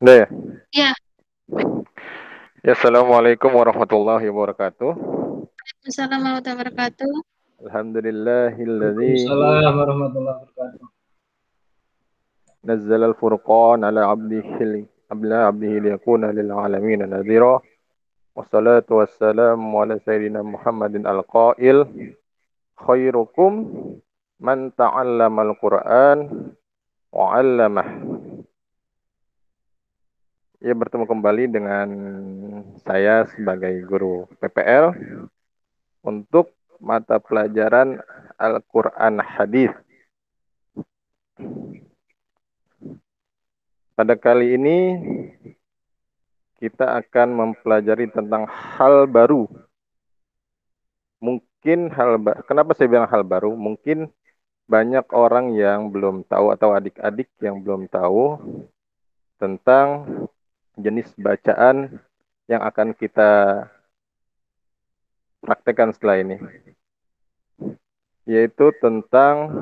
Udah ya? Ya, Ya, Assalamualaikum warahmatullahi wabarakatuh. Assalamualaikum warahmatullahi wabarakatuh. Alhamdulillahilladzi Waalaikumsalam warahmatullahi wabarakatuh. nazzala al-furqan ala abdihi liyakuna lil alamin nadhira. Wassalatu wassalamu ala sayyidina Muhammadin al-qail khairukum man ta'allama al-Qur'an wa 'allamah. Ya, bertemu kembali dengan saya sebagai guru PPL untuk mata pelajaran Al-Quran Hadis. Pada kali ini kita akan mempelajari tentang hal baru. Kenapa saya bilang hal baru? Mungkin banyak orang yang belum tahu atau adik-adik yang belum tahu tentang jenis bacaan yang akan kita praktekkan setelah ini, yaitu tentang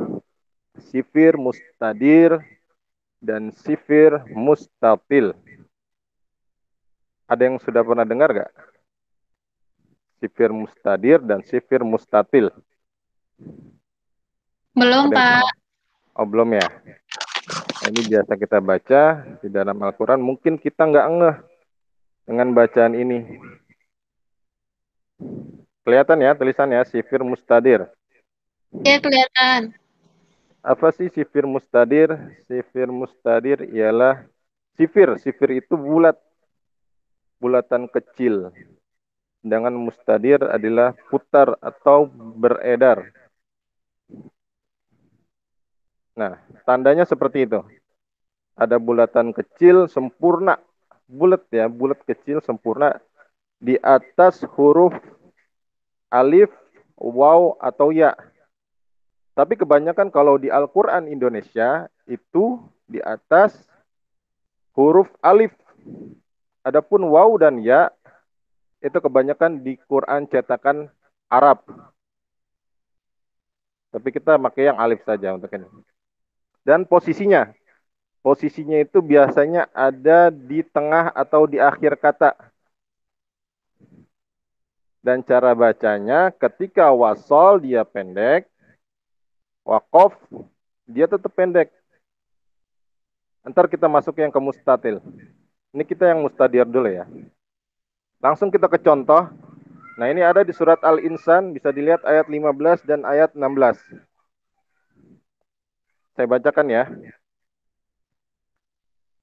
sifir mustadir dan sifir mustatil. Ada yang sudah pernah dengar gak? Sifir mustadir dan sifir mustatil. Belum, Ada yang Pak. pernah? Oh, belum ya? Nah, ini biasa kita baca di dalam Al-Quran. Mungkin kita nggak ngeh dengan bacaan ini. Kelihatan ya tulisannya, sifir mustadir. Ya, kelihatan. Apa sih sifir mustadir? Sifir mustadir ialah sifir. Sifir itu bulat, bulatan kecil. Sedangkan mustadir adalah putar atau beredar. Nah, tandanya seperti itu. Ada bulatan kecil sempurna, bulat ya, bulat kecil sempurna di atas huruf alif, waw atau ya. Tapi kebanyakan kalau di Al-Quran Indonesia itu di atas huruf alif. Adapun waw dan ya itu kebanyakan di Quran cetakan Arab. Tapi kita pakai yang alif saja untuk ini. Dan posisinya itu biasanya ada di tengah atau di akhir kata. Dan cara bacanya ketika wasol dia pendek, wakof dia tetap pendek. Ntar kita masuk yang ke mustatil. Ini kita yang mustadir dulu ya. Langsung kita ke contoh. Nah, ini ada di surat Al-Insan, bisa dilihat ayat 15 dan ayat 16. Saya bacakan ya.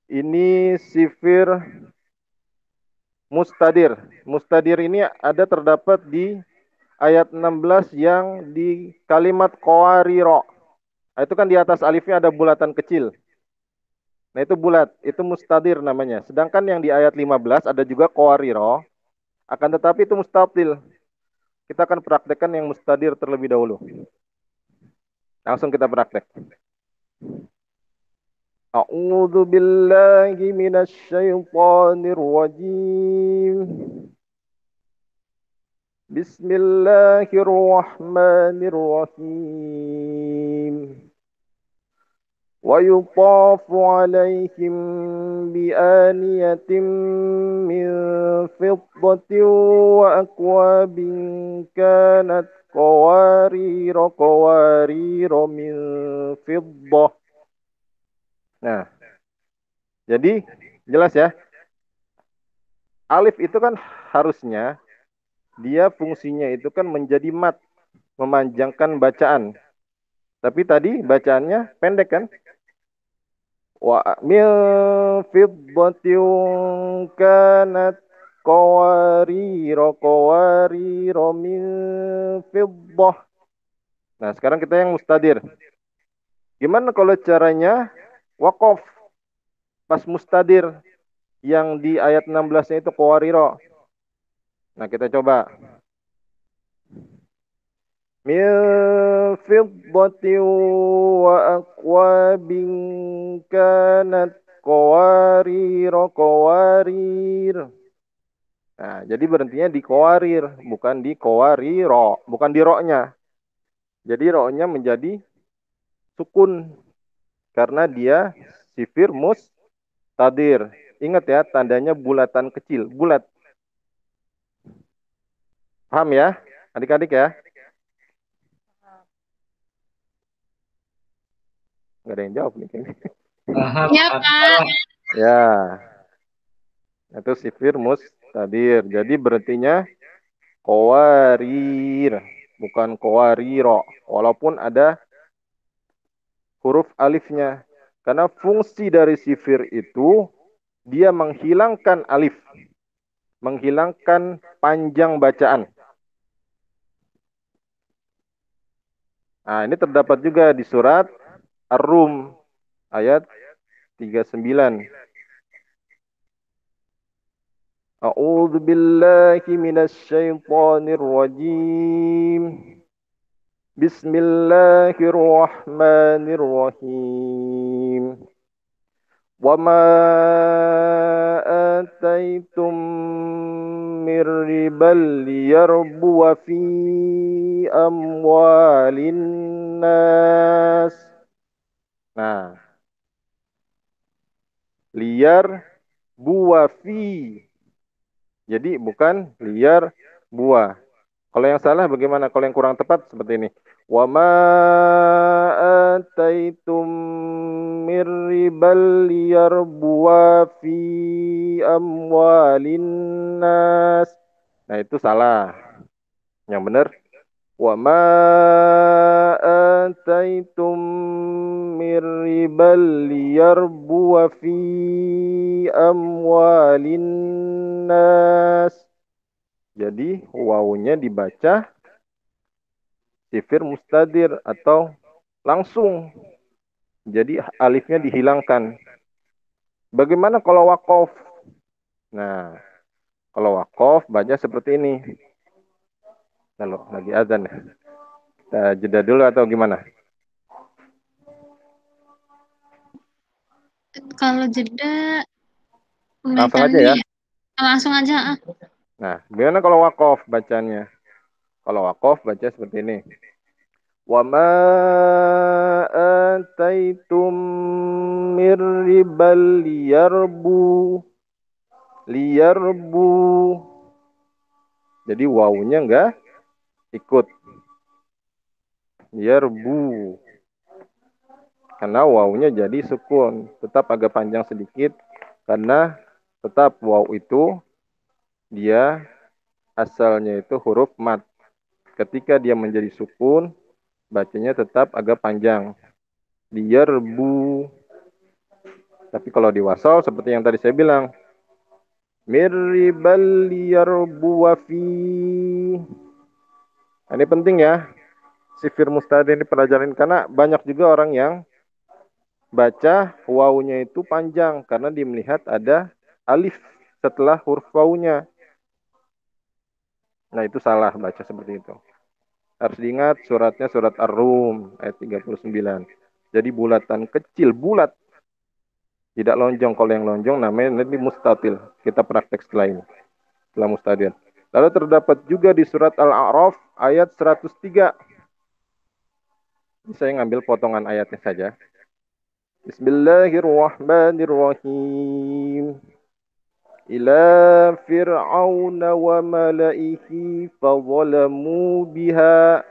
Ini sifir mustadir. Mustadir ini ada terdapat di ayat 16 yang di kalimat qawariro. Nah, itu kan di atas alifnya ada bulatan kecil. Nah, itu bulat, itu mustadir namanya. Sedangkan yang di ayat 15 ada juga qawariro, akan tetapi itu mustatil. Kita akan praktekkan yang mustadir terlebih dahulu. Langsung kita praktek. A'udzu billahi minasy syaithanir rajim. Bismillahirrahmanirrahim. ويطاف عليهم بآنية من فضة وأكواب كانت قوارير من فضة. Nah, jadi jelas ya. Alif itu kan harusnya dia fungsinya itu kan menjadi mat, memanjangkan bacaan. Tapi tadi bacaannya pendek kan? Wa min fiddatin kanat qawariro min fiddah. Nah, sekarang kita yang mustadir. Gimana kalau caranya waqaf pas mustadir yang di ayat 16-nya itu qawariro. Nah, kita coba. Min fiddatin wa aqwabin kanat qawarir. Nah, jadi berhentinya di qawarir, bukan di qawariro, bukan di ro-nya. Jadi ro-nya menjadi sukun karena dia sifir mustadir. Ingat ya, tandanya bulatan kecil, bulat. Paham ya, adik-adik ya? Nggak ada yang jawab nih kayaknya. Paham, Ya, Pak. Ya, itu sifir mustadir. Jadi berartinya qawarir, bukan qawariro. Walaupun ada huruf alifnya. Karena fungsi dari sifir itu dia menghilangkan alif, menghilangkan panjang bacaan. Nah, ini terdapat juga di surat Ar-Rum ayat 39. A'udzu billahi minasy syaithanir rajim. Bismillahirrahmanirrahim. Wa ma ataitum mir ribal liyarbu fi amwalin nas. Nah, liar buafi. Jadi bukan liar buah. Kalau yang salah bagaimana? Kalau yang kurang tepat seperti ini. Wa ma ataitum mir ribal liyarbuwa fi amwalin nas. Nah, itu salah. Yang benar wa ma ataitum mir ribal liyarbuwa fi amwalin nas. Jadi wawunya dibaca sifir mustadir atau langsung. Jadi alifnya dihilangkan. Bagaimana kalau wakof? Nah, kalau wakof baca seperti ini. Lalu lagi azan ya. Kita jeda dulu atau gimana? Kalau jeda, Langsung aja kelihatannya ya. langsung aja. Nah, bagaimana kalau wakof bacanya? Kalau wakof baca seperti ini. Wa ma ataitum mir ribal liyarbu. Jadi wawunya enggak ikut. Yarbu. Karena wawunya jadi sukun. Tetap agak panjang sedikit. Karena tetap waw itu dia asalnya itu huruf mat. Ketika dia menjadi sukun, bacanya tetap agak panjang. Yarbu. Tapi kalau di wasal seperti yang tadi saya bilang. Mirribal yarbu wafi. Nah, ini penting ya. Sifir mustadir ini pelajaran karena banyak juga orang yang baca wawunya itu panjang karena dia melihat ada alif setelah huruf wawunya. Nah, itu salah baca seperti itu. Harus diingat suratnya surat Ar-Rum ayat 39. Jadi bulatan kecil, bulat. Tidak lonjong. Kalau yang lonjong namanya nanti mustatil. Kita praktek setelah ini. Setelah mustadir. Lalu terdapat juga di surat Al-A'raf ayat 103. Saya ngambil potongan ayatnya saja. Bismillahirrahmanirrahim. Ila fir'auna wa mala'ihi fadzalamu biha.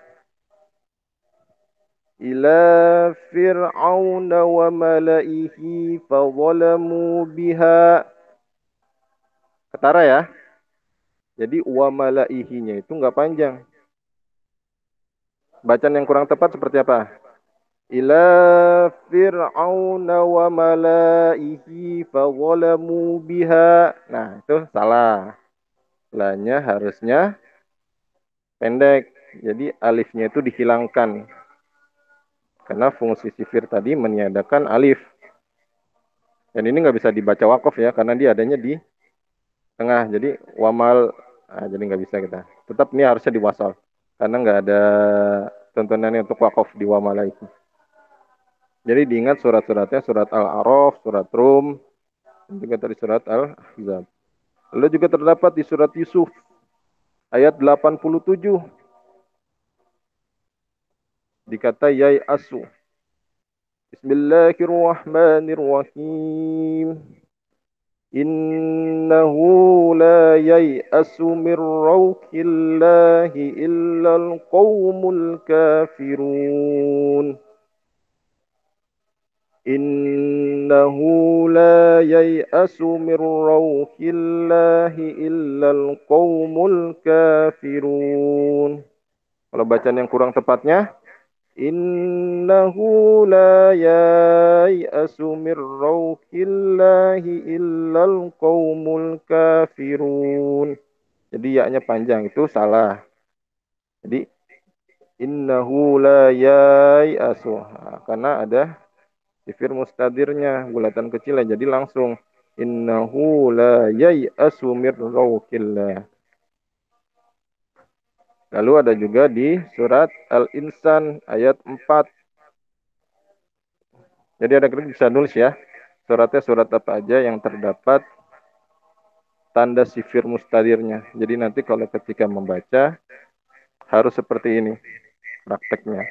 Ila fir'auna wa mala'ihi fadzalamu biha. Ketara ya. Jadi wa mala'ihinya itu enggak panjang. Bacaan yang kurang tepat seperti apa? Ila fir'auna wa mala'ihi fadzalamu biha. Nah, itu salah. Lanya harusnya pendek. Jadi alifnya itu dihilangkan. Karena fungsi sifir tadi meniadakan alif. Dan ini nggak bisa dibaca wakof ya, karena dia adanya di tengah. Jadi wamal, jadi nggak bisa kita. Tetap ini harusnya diwasal. Karena nggak ada tuntunannya untuk wakof di wamala itu. Jadi diingat surat-suratnya, surat Al-A'raf, surat Rum, dan juga tadi surat Al-Ahzab. Lalu juga terdapat di surat Yusuf, ayat 87. Dikata yai asu. Bismillahirrahmanirrahim. Innahu la yai'asu min rauhillahi illal qawmul kafirun. Innahu la yai'asu min rauhillahi illal qawmul kafirun. Kalau bacaan yang kurang tepatnya, innahu la yai'asu min rauhillahi illal qawmul kafirun. Jadi ya-nya panjang, itu salah. Jadi innahu la yai'asu. Nah, karena ada sifir mustadirnya, bulatan kecil, jadi langsung innahu la yai'asu min rauhillah. Lalu ada juga di surat Al-Insan ayat 4. Jadi ada klik bisa nulis ya. Suratnya surat apa aja yang terdapat tanda sifir mustadirnya. Jadi nanti kalau ketika membaca harus seperti ini prakteknya.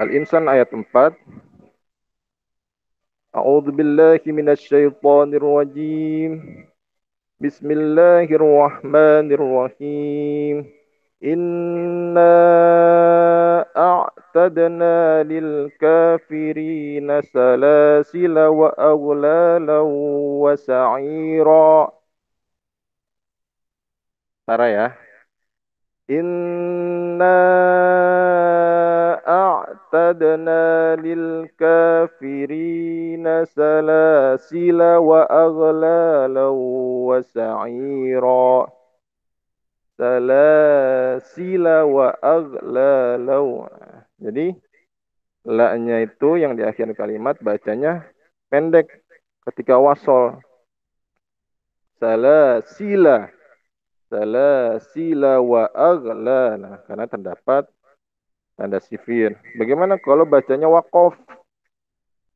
Al-Insan ayat 4. A'udzu billahi minasyaitonir rajim. Bismillahirrahmanirrahim. Inna a'tadna lil kafirina salasila wa aghlalan wa sa'ira. Tara ya. Inna a'tadna lil kafirina salasila wa aghlalan wa sa'ira. Salasila wa aghlalau. Jadi la-nya itu yang di akhir kalimat bacanya pendek ketika wasol. Salasila. Salasila wa aghlala. Karena terdapat tanda sifir. Bagaimana kalau bacanya waqaf?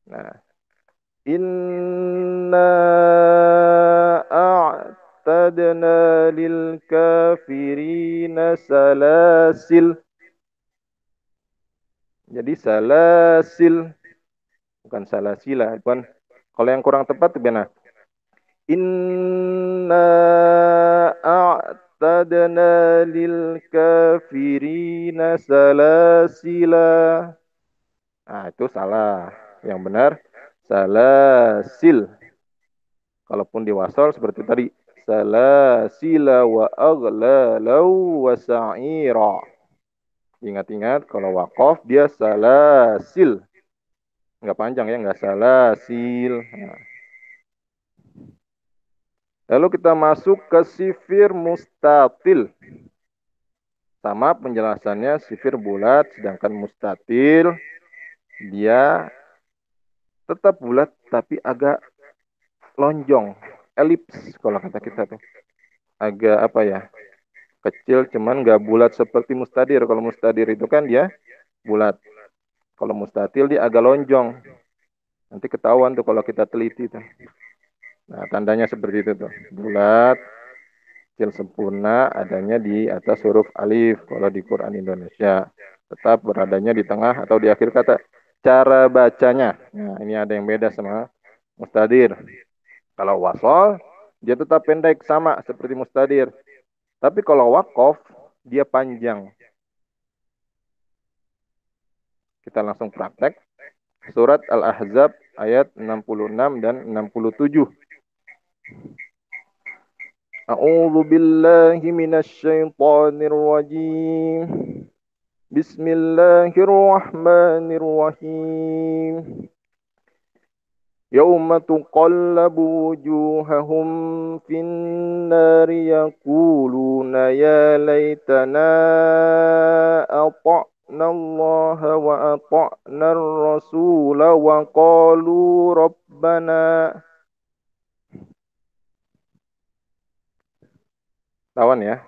Nah, inna a'tadna lil kafirina salasil. Jadi salasil, bukan salasila. Bukan. Kalau yang kurang tepat benar. Inna a'tadna lil kafirina salasila. Nah, itu salah. Yang benar salasil. Kalaupun diwasal seperti tadi, salasila wa aghlalau wa sa'ira. Ingat-ingat kalau wakaf dia salasil. Enggak panjang ya, enggak salasil. Nah. Lalu kita masuk ke sifir mustatil. Sama penjelasannya sifir bulat, sedangkan mustatil dia tetap bulat tapi agak lonjong, elips kalau kata kita tuh. Agak apa ya? Kecil cuman nggak bulat seperti mustadir. Kalau mustadir itu kan dia bulat. Kalau mustatil dia agak lonjong. Nanti ketahuan tuh kalau kita teliti tuh. Nah, tandanya seperti itu tuh. Bulat, kecil sempurna, adanya di atas huruf alif kalau di Quran Indonesia. Tetap beradanya di tengah atau di akhir kata. Cara bacanya. Nah, ini ada yang beda sama mustadir. Kalau wasol, dia tetap pendek sama seperti mustadir. Tapi kalau waqaf, dia panjang. Kita langsung praktek. Surat Al-Ahzab ayat 66 dan 67. A'udzu billahi minasyaitonir rajim. Bismillahirrahmanirrahim. Yauma tuqallabu wujuhahum fin-nari yaquluna ya laitana ata'na Allah wa ata'na ar-rasul wa qalu rabbana. Tawan ya.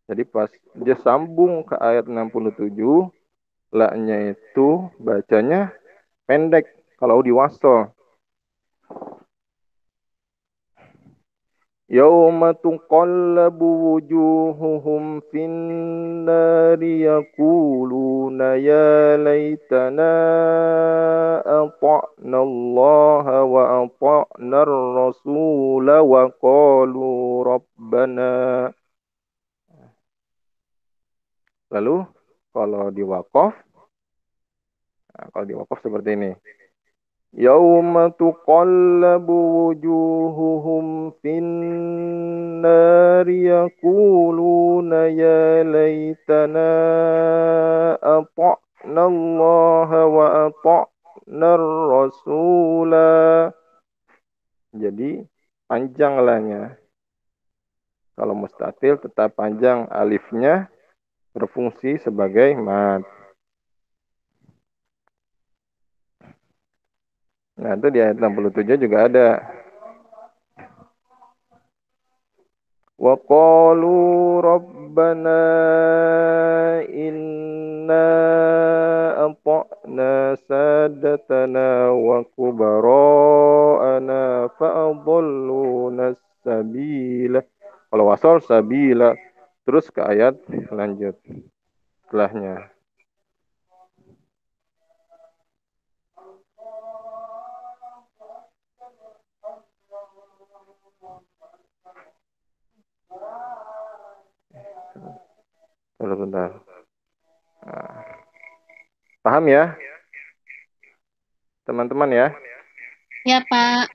Jadi pas dia sambung ke ayat 67, la-nya itu bacanya pendek kalau diwasal. Yauma tuqallabu wujuhuhum finnari yaquluna ya laitana ata'na Allah wa ata'na ar-rasula wa qalu rabbana. Lalu kalau di wakaf, seperti ini. Yauma tuqallabu wujuhuhum finnari yaquluna ya laitana ata'na Allah wa ata'na rasula. Jadi panjang lahnya. Kalau mustatil tetap panjang, alifnya berfungsi sebagai mad. Nah, itu di ayat 67 juga ada. Wa qalu rabbana inna ata'na sadatana wa kubara'ana fa'adalluna sabila. Kalau wasal sabila, terus ke ayat lanjut setelahnya. Bentar. Nah, paham ya, teman-teman ya? Ya, Pak.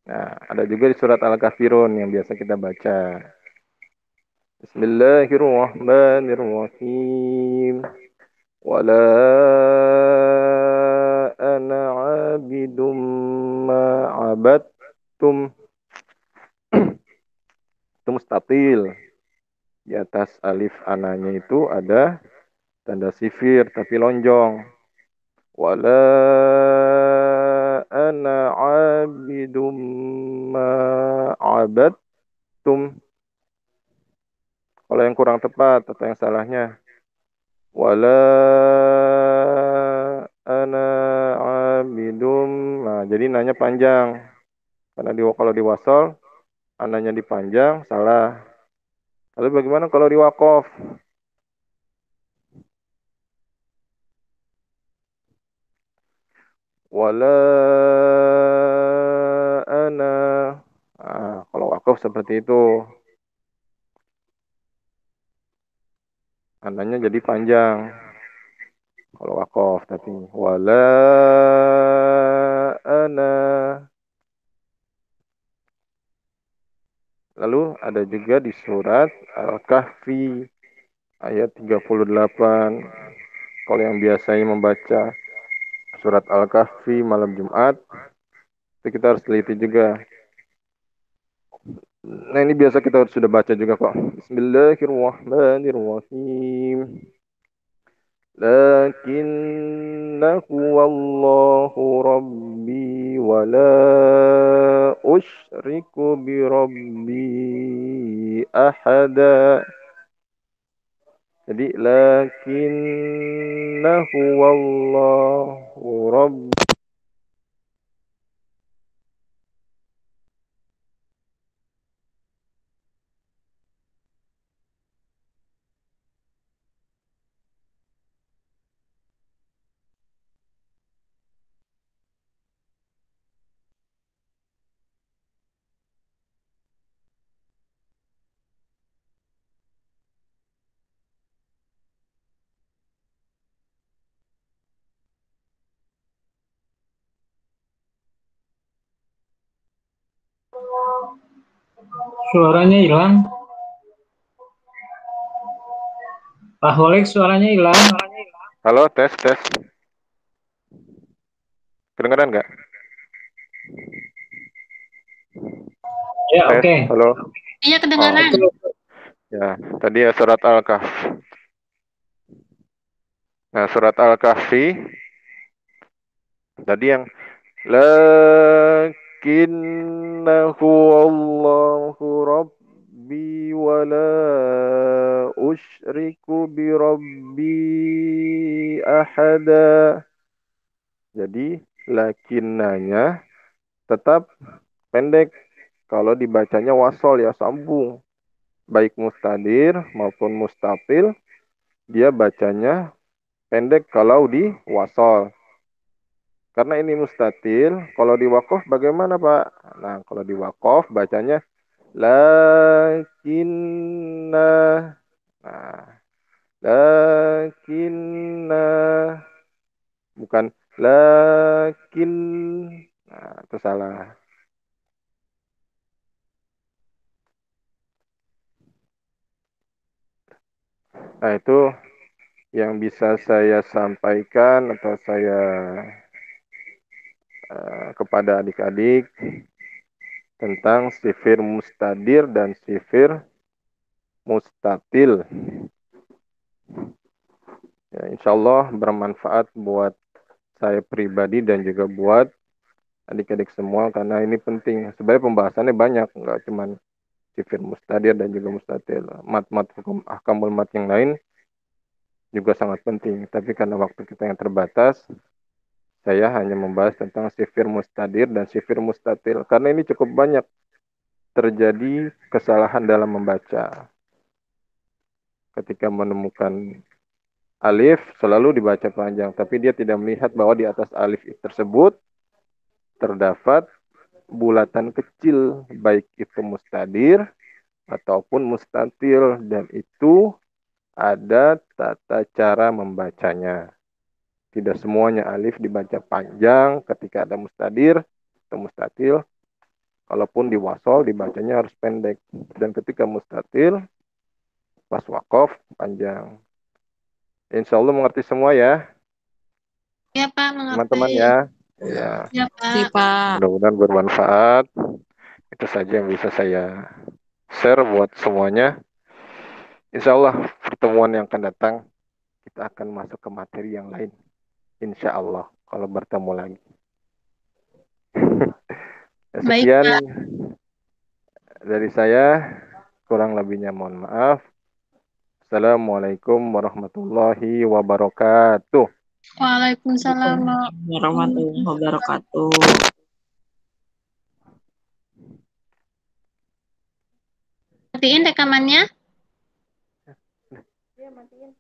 Nah, ada juga di surat Al-Kafirun yang biasa kita baca. Bismillahirrahmanirrahim. Wala ana abidum ma abadtum. Itu mustatil. Di atas alif ananya itu ada tanda sifir tapi lonjong. Wala ana abidum ma abadtum. Kalau yang kurang tepat atau yang salahnya. Wala ana abidum. Nah, jadi nanya panjang. Karena kalau di wasol, ananya dipanjang, salah. Lalu bagaimana kalau di wakof? Wala ana. Nah, kalau wakof seperti itu. Ananya jadi panjang. Kalau wakof tapi wala ana. Lalu ada juga di surat Al-Kahfi ayat 38. Kalau yang biasanya membaca surat Al-Kahfi malam Jumat, itu kita harus teliti juga. Nah, ini biasa kita sudah baca juga kok. Bismillahirrahmanirrahim. Lakinnahu wallahu rabbi wa la usyriku bi rabbi ahada. Jadi lakinnahu wallahu rabbi. Suaranya hilang. Pak Holek, suaranya hilang. Halo, tes. Kedengaran nggak? Ya, Tes, oke. halo. Iya, kedengaran. Ya, tadi ya surat Al-Kahfi. Nah, surat Al-Kahfi tadi yang lakinnahu Allahu rabbi wa la usyriku bi rabbi ahada. Jadi lakinnanya tetap pendek kalau dibacanya wasol ya, sambung. Baik mustadir maupun mustafil, dia bacanya pendek kalau di wasol. Karena ini mustatil, kalau di wakof bagaimana Pak? Nah, kalau di wakof bacanya lakinna. Nah, lakinna. Bukan lakin. Nah, itu salah. Nah, itu yang bisa saya sampaikan atau saya kepada adik-adik tentang sifir mustadir dan sifir mustatil. Ya, insya Allah bermanfaat buat saya pribadi dan juga buat adik-adik semua karena ini penting. Sebenarnya pembahasannya banyak, nggak cuma sifir mustadir dan juga mustatil. Mat-mat hukum ahkamul mat yang lain juga sangat penting. Tapi karena waktu kita yang terbatas, saya hanya membahas tentang sifir mustadir dan sifir mustatil. Karena ini cukup banyak terjadi kesalahan dalam membaca. Ketika menemukan alif selalu dibaca panjang, tapi dia tidak melihat bahwa di atas alif tersebut terdapat bulatan kecil, baik itu mustadir ataupun mustatil, dan itu ada tata cara membacanya. Tidak semuanya alif dibaca panjang ketika ada mustadir atau mustatil. Kalaupun di wasol dibacanya harus pendek. Dan ketika mustatil, pas wakof panjang. Insya Allah mengerti semua ya, Ya, Pak, mengerti. teman-teman ya. Ya, Ya, Oke, Pak. Pak. mudah-mudahan bermanfaat. Itu saja yang bisa saya share buat semuanya. Insya Allah pertemuan yang akan datang kita akan masuk ke materi yang lain. Insya Allah kalau bertemu lagi. Baik, Sekian Pak. dari saya, kurang lebihnya mohon maaf. Assalamualaikum warahmatullahi wabarakatuh. Waalaikumsalam Warahmatullahi wabarakatuh. Matiin rekamannya. Iya, matiin.